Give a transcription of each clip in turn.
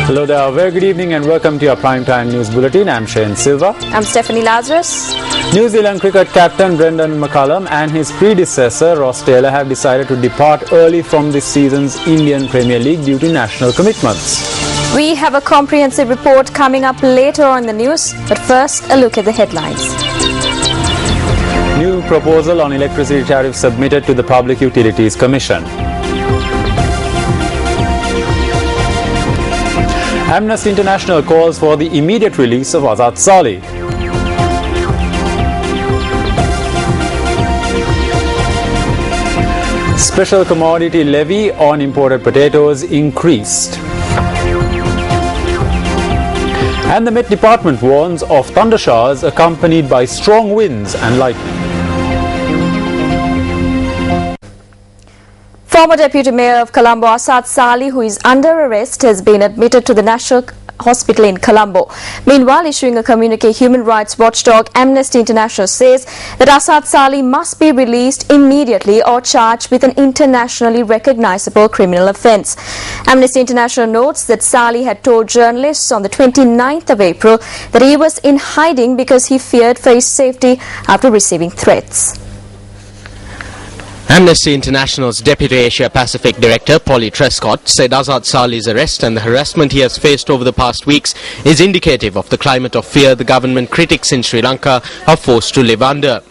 Hello there, very good evening and welcome to your Primetime News Bulletin. I'm Shane Silva. I'm Stephanie Lazarus. New Zealand cricket captain Brendan McCullum and his predecessor Ross Taylor have decided to depart early from this season's Indian Premier League due to national commitments. We have a comprehensive report coming up later on the news, but first a look at the headlines. New proposal on electricity tariff submitted to the Public Utilities Commission. Amnesty International calls for the immediate release of Azad Salih. Special commodity levy on imported potatoes increased. And the Met Department warns of thundershowers accompanied by strong winds and lightning. Former Deputy Mayor of Colombo, Azad Salih, who is under arrest, has been admitted to the National Hospital in Colombo. Meanwhile, issuing a communique, human rights watchdog Amnesty International says that Azad Salih must be released immediately or charged with an internationally recognizable criminal offence. Amnesty International notes that Salih had told journalists on the 29th of April that he was in hiding because he feared for his safety after receiving threats. Amnesty International's Deputy Asia Pacific Director, Polly Trescott, said Azad Salih's arrest and the harassment he has faced over the past weeks is indicative of the climate of fear the government critics in Sri Lanka are forced to live under.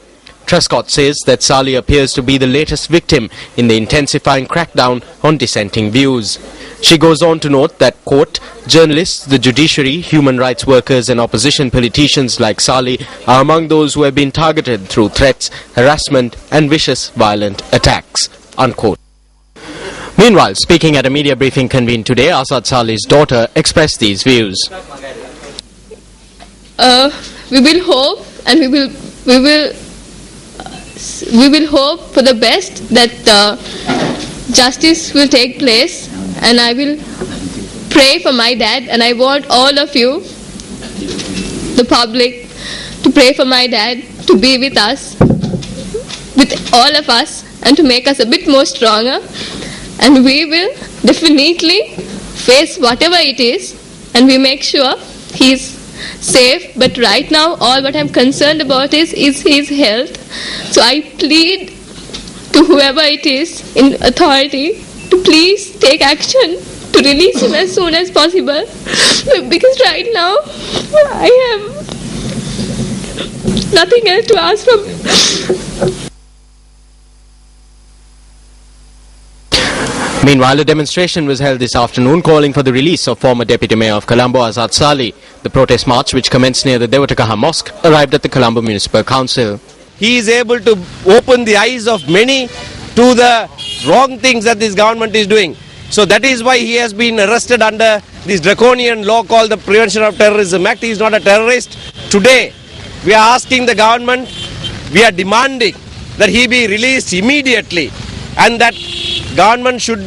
Trescott says that Salih appears to be the latest victim in the intensifying crackdown on dissenting views. She goes on to note that, quote, journalists, the judiciary, human rights workers and opposition politicians like Salih are among those who have been targeted through threats, harassment and vicious violent attacks, unquote. Meanwhile, speaking at a media briefing convened today, Azad Salih's daughter expressed these views. We will hope and we will hope for the best that justice will take place, and I will pray for my dad, and I want all of you, the public, to pray for my dad to be with us, with all of us, and to make us a bit more stronger, and we will definitely face whatever it is, and we make sure he's safe. But right now all what I'm concerned about is his health. So I plead to whoever it is in authority to please take action to release him as soon as possible, because right now I have nothing else to ask from. Meanwhile, a demonstration was held this afternoon calling for the release of former Deputy Mayor of Colombo, Azad Salih. The protest march, which commenced near the Devotakaha Mosque, arrived at the Colombo Municipal Council. He is able to open the eyes of many to the wrong things that this government is doing. So that is why he has been arrested under this draconian law called the Prevention of Terrorism Act. He is not a terrorist. Today, we are asking the government, we are demanding that he be released immediately, and that government should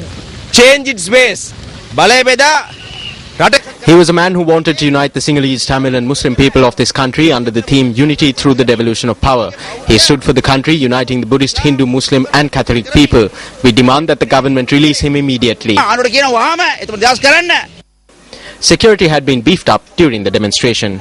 change its ways. He was a man who wanted to unite the Sinhalese, Tamil and Muslim people of this country under the theme Unity through the Devolution of Power. He stood for the country, uniting the Buddhist, Hindu, Muslim and Catholic people. We demand that the government release him immediately. Security had been beefed up during the demonstration.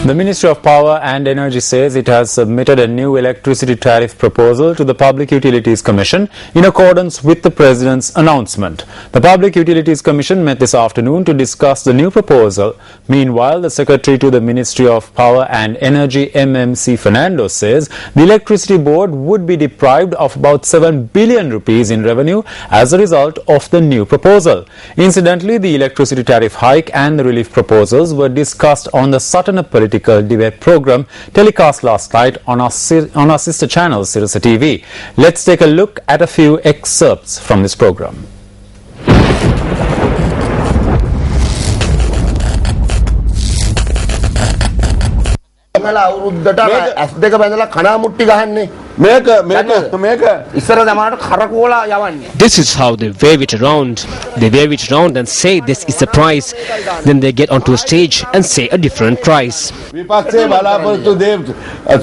The Ministry of Power and Energy says it has submitted a new electricity tariff proposal to the Public Utilities Commission in accordance with the President's announcement. The Public Utilities Commission met this afternoon to discuss the new proposal. Meanwhile, the Secretary to the Ministry of Power and Energy, MMC Fernando, says the Electricity Board would be deprived of about 7 billion rupees in revenue as a result of the new proposal. Incidentally, the electricity tariff hike and the relief proposals were discussed on the Sutton Political Debate program telecast last night on our sister channel Sirasa TV. Let's take a look at a few excerpts from this program. දමලා අවුරුද්දට ඇස් දෙක බැඳලා කණා මුට්ටි ගහන්නේ. මේක ඉස්සර දමාට කරකෝලා යවන්නේ. This is how they wave it around. They wave it around and say this is the price. Then they get onto a stage and say a different price. විපක්ෂයේ බලාපොරොත්තු දේ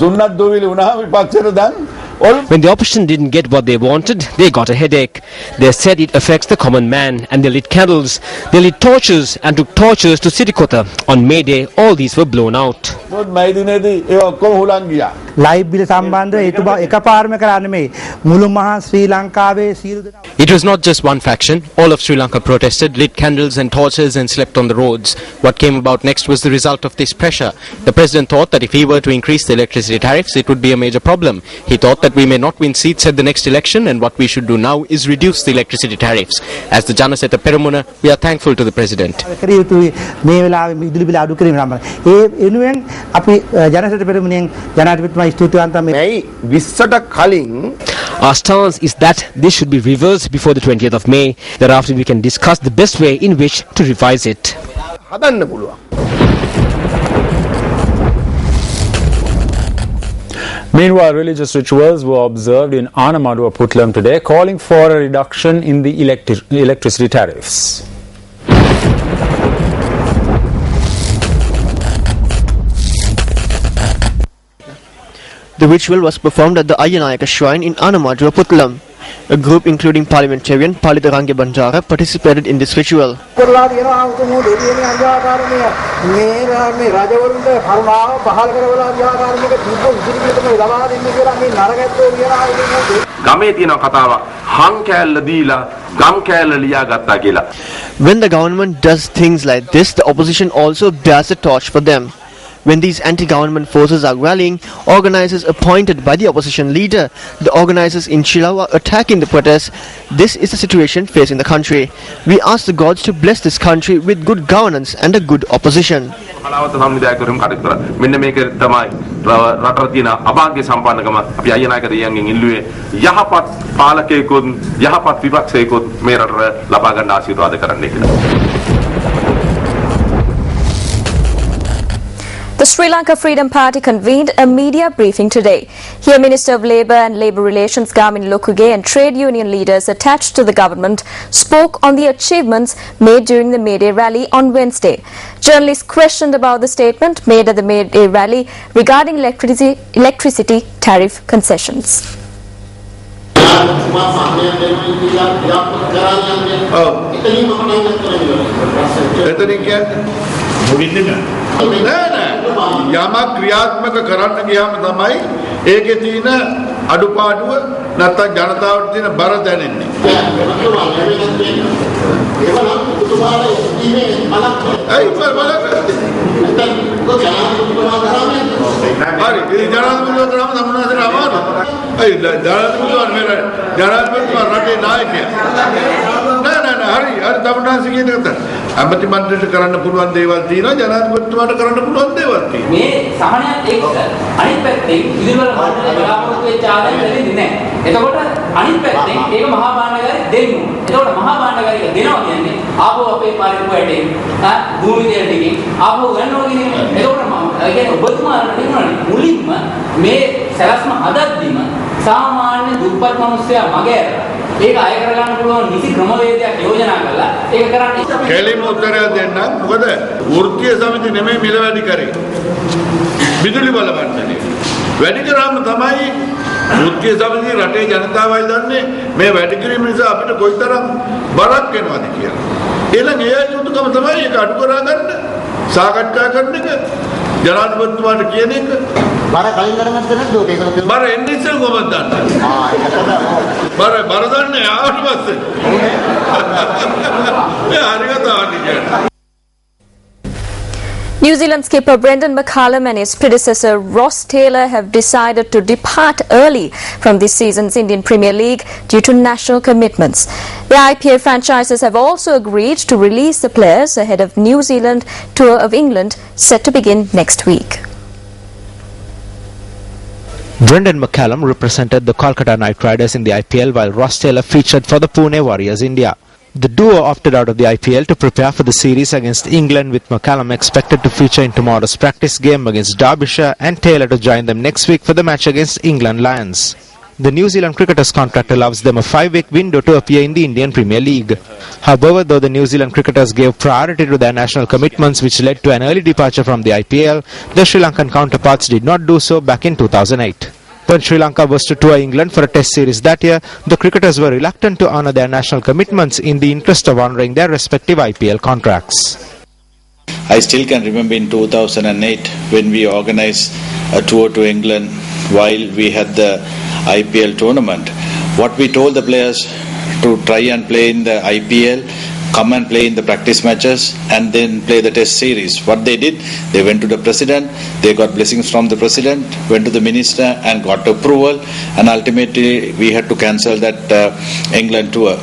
සුන්නත් දුවිලි වුණා විපක්ෂයට දැන් When the opposition didn't get what they wanted, they got a headache. They said it affects the common man and they lit candles. They lit torches and took torches to Sitikota. On May Day, all these were blown out. මේ දිනේදී ඒ ඔක්කොම හුලං ගියා. Live බිල සම්බන්ධව එකපාරම කරන්නේ මේ මුළු මහා ශ්‍රී ලංකාවේ සියලු දෙනා. It was not just one faction. All of Sri Lanka protested, lit candles and torches and slept on the roads. What came about next was the result of this pressure. The president thought that if he were to increase the electricity tariffs, it would be a major problem. He thought that we may not win seats at the next election and what we should do now is reduce the electricity tariffs. As the Janaseta Peramuna, we are thankful to the president. මේ වෙලාවේ විදුලි බිල අඩු කිරීම නම් ඒ එනුවෙන් අපි ජනසෙට පෙරමුණෙන් ජනාධිපතිතුමා ස්තුතිවන්ත මේ 20ට කලින් Our stance is that this should be reversed before the 20th of May. Thereafter we can discuss the best way in which to revise it. හදන්න පුළුවන්. Meanwhile, religious rituals were observed in Anamadua Putlam today, calling for a reduction in the electricity tariffs. The ritual was performed at the Ayanayaka shrine in Anamadua Putlam. A group including parliamentarian Palita Range Bandara participated in this ritual. When the government does things like this, the opposition also bears the torch for them. When these anti-government forces are rallying, organizers appointed by the opposition leader, the organizers in Chilao are attacking the protests. This is the situation facing the country. We ask the gods to bless this country with good governance and a good opposition. මෙන්න මේක තමයි රටට තියෙන අභාග්‍ය සම්පන්නකම අපි අයනායක දෙවියන්ගෙන් ඉල්ලුවේ යහපත් පාලකයෙකුත් යහපත් විපක්ෂයෙකුත් මේ රටට ලබා ගන්න ආශිර්වාද කරන්න කියලා. The Sri Lanka Freedom Party convened a media briefing today. Here, Minister of Labour and Labour Relations Gamin Lokuge and trade union leaders attached to the government spoke on the achievements made during the May Day rally on Wednesday. Journalists questioned about the statement made at the May Day rally regarding electricity tariff concessions. යමක් ක්‍රියාත්මක කරන්න ගියාම තමයි ඒකේ තියෙන අඩුපාඩුව නැත්නම් ජනතාවට තියෙන බර දැනෙන්නේ. හරි ඒ ජනාධිපතිතුමා කරාම සම්මානයෙන් අමාරු. ජනාධිපතිතුමා රටේ නායකයා. නෑ හරි තමුන්නාන්සේ කියන එක තමයි. අමති මණ්ඩලයට කරන්න පුළුවන් දේවල් තියෙනවා ජනාධිපතිතුමාට කරන්න පුළුවන් දේවල් තියෙනවා. මේ සහනයත් එක්ක අනිත් පැත්තෙන් ඉදිරිවල මණ්ඩලයේ බලාපොරොත්තු වෙච්ච ආදායම ලැබෙන්නේ නැහැ. එතකොට අනිත් පැත්තෙන් ඒක මහා භාණ්ඩගාරය දෙන්න ඕනේ. එතකොට මහා භාණ්ඩගාරය දෙනවා කියන්නේ ආපහු අපේ පරිප්පු වැඩේ භූමි දේල ටිකෙන් ආපහු ගන්නවා කියන එක. එතකොට මම කියන්නේ ඔබතුමාට කියනවානේ මුලින්ම මේ සලස්ම හදද්දිම සාමාන්‍ය දුප්පත් මිනිස්සයා මගේ ඇරලා ඒක අය කරගන්න පුළුවන් නිසි ක්‍රමවේදයක් යෝජනා කරලා ඒක කරන්න. කෙලිම උත්තරය දෙන්නම්. මොකද වෘත්තීය සමිති නෙමෙයි මිල වැඩි කරේ. විදුලි බල මණ්ඩලය. වැඩි කරාම තමයි වෘත්තීය සමිතිය රටේ ජනතාවයි දන්නේ මේ වැඩි කිරීම නිසා අපිට කොයිතරම් බරක් වෙනවද කියලා. එහෙනම් ඒ යුතුයකම තමයි ඒක අඩු කරා ගන්න සාකච්ඡා කරන එක ජනාධිපතිතුමාට කියන එක. බර කලින් ගණන් කරනද ඒක? බර එන්නේ ඉස්සෙල් කොහොමද දන්නේ? බර දන්නේ ආවට පස්සේ. මේ හරි කතාවක් කියන්නේ. New Zealand skipper Brendan McCullum and his predecessor Ross Taylor have decided to depart early from this season's Indian Premier League due to national commitments. The IPL franchises have also agreed to release the players ahead of New Zealand tour of England set to begin next week. Brendan McCullum represented the Kolkata Knight Riders in the IPL while Ross Taylor featured for the Pune Warriors India. The duo opted out of the IPL to prepare for the series against England, with McCallum expected to feature in tomorrow's practice game against Derbyshire and Taylor to join them next week for the match against England Lions. The New Zealand cricketers' contract allows them a 5-week window to appear in the Indian Premier League. However, though the New Zealand cricketers gave priority to their national commitments, which led to an early departure from the IPL, their Sri Lankan counterparts did not do so back in 2008. When Sri Lanka was to tour England for a test series that year, the cricketers were reluctant to honour their national commitments in the interest of honouring their respective IPL contracts. I still can remember in 2008 when we organised a tour to England while we had the IPL tournament. What we told the players to try and play in the IPL, come and play in the practice matches and then play the test series. What they did, they went to the president, they got blessings from the president, went to the minister and got approval, and ultimately we had to cancel that England tour.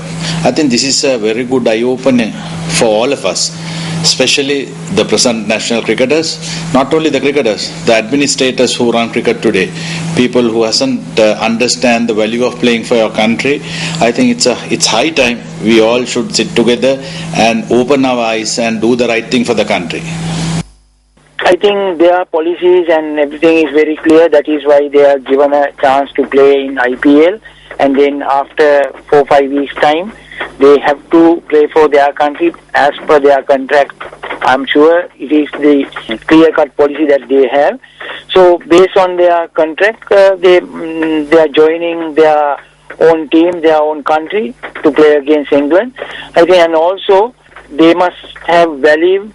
I think this is a very good eye-opener for all of us, especially the present national cricketers, not only the cricketers, the administrators who run cricket today, people who hasn't understand the value of playing for your country. I think it's high time we all should sit together and open our eyes and do the right thing for the country. I think their policies and everything is very clear. That is why they are given a chance to play in IPL, and then after 4-5 weeks time, they have to play for their country as per their contract. I'm sure it is the clear-cut policy that they have. So based on their contract, they are joining their own team, their own country to play against England. I think, and also they must have value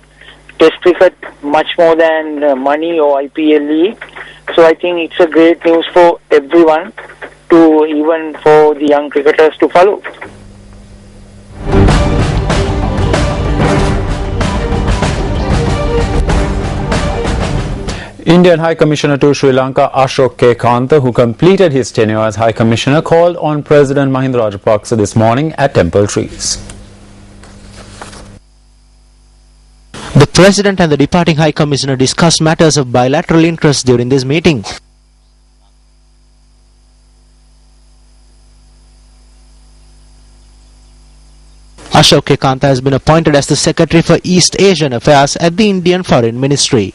test cricket much more than money or IPL league. So I think it's a great news for everyone, to even for the young cricketers to follow. Indian High Commissioner to Sri Lanka Ashok K. Kanta, who completed his tenure as High Commissioner, called on President Mahinda Rajapaksa this morning at Temple Trees. The President and the departing High Commissioner discussed matters of bilateral interest during this meeting. Ashok K. Kanta has been appointed as the Secretary for East Asian Affairs at the Indian Foreign Ministry.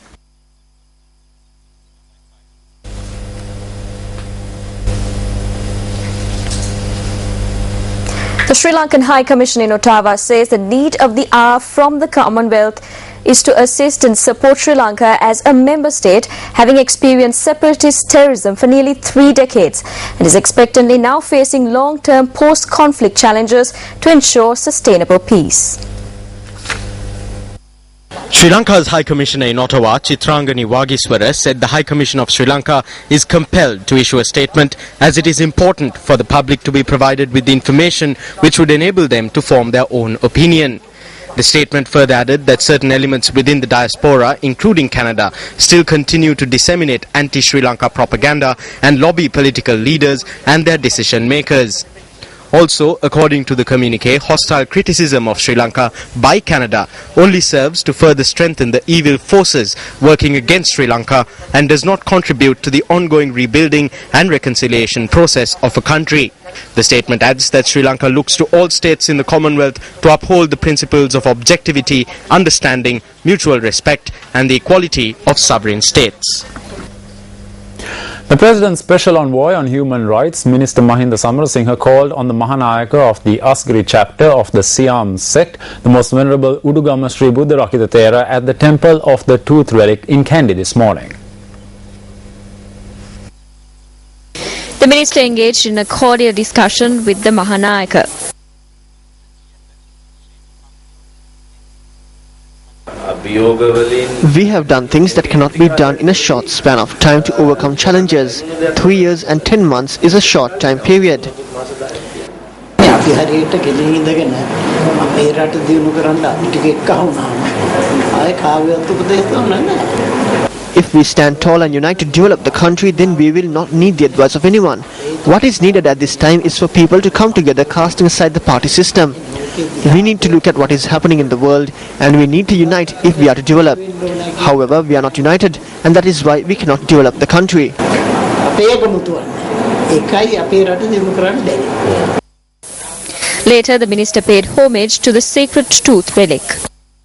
The Sri Lankan High Commission in Ottawa says the need of the hour from the Commonwealth is to assist and support Sri Lanka as a member state having experienced separatist terrorism for nearly 3 decades and is expectantly now facing long-term post-conflict challenges to ensure sustainable peace. Sri Lanka's High Commissioner in Ottawa, Chitrangani Wagiswara, said the High Commission of Sri Lanka is compelled to issue a statement as it is important for the public to be provided with the information which would enable them to form their own opinion. The statement further added that certain elements within the diaspora, including Canada, still continue to disseminate anti-Sri Lanka propaganda and lobby political leaders and their decision makers. Also, according to the communique, hostile criticism of Sri Lanka by Canada only serves to further strengthen the evil forces working against Sri Lanka and does not contribute to the ongoing rebuilding and reconciliation process of a country. The statement adds that Sri Lanka looks to all states in the Commonwealth to uphold the principles of objectivity, understanding, mutual respect and the equality of sovereign states. The President's Special Envoy on Human Rights, Minister Mahinda Samarasinghe, called on the Mahanayaka of the Asgiri chapter of the Siam sect, the most venerable Udugama Sri Buddha Rakita Thera, at the Temple of the Tooth Relic in Kandy this morning. The minister engaged in a cordial discussion with the Mahanayaka. We have done things that cannot be done in a short span of time to overcome challenges. 3 years and 10 months is a short time period. If we stand tall and unite to develop the country, then we will not need the advice of anyone. What is needed at this time is for people to come together, casting aside the party system. We need to look at what is happening in the world, and we need to unite if we are to develop. However, we are not united, and that is why we cannot develop the country. Later, the minister paid homage to the sacred tooth relic.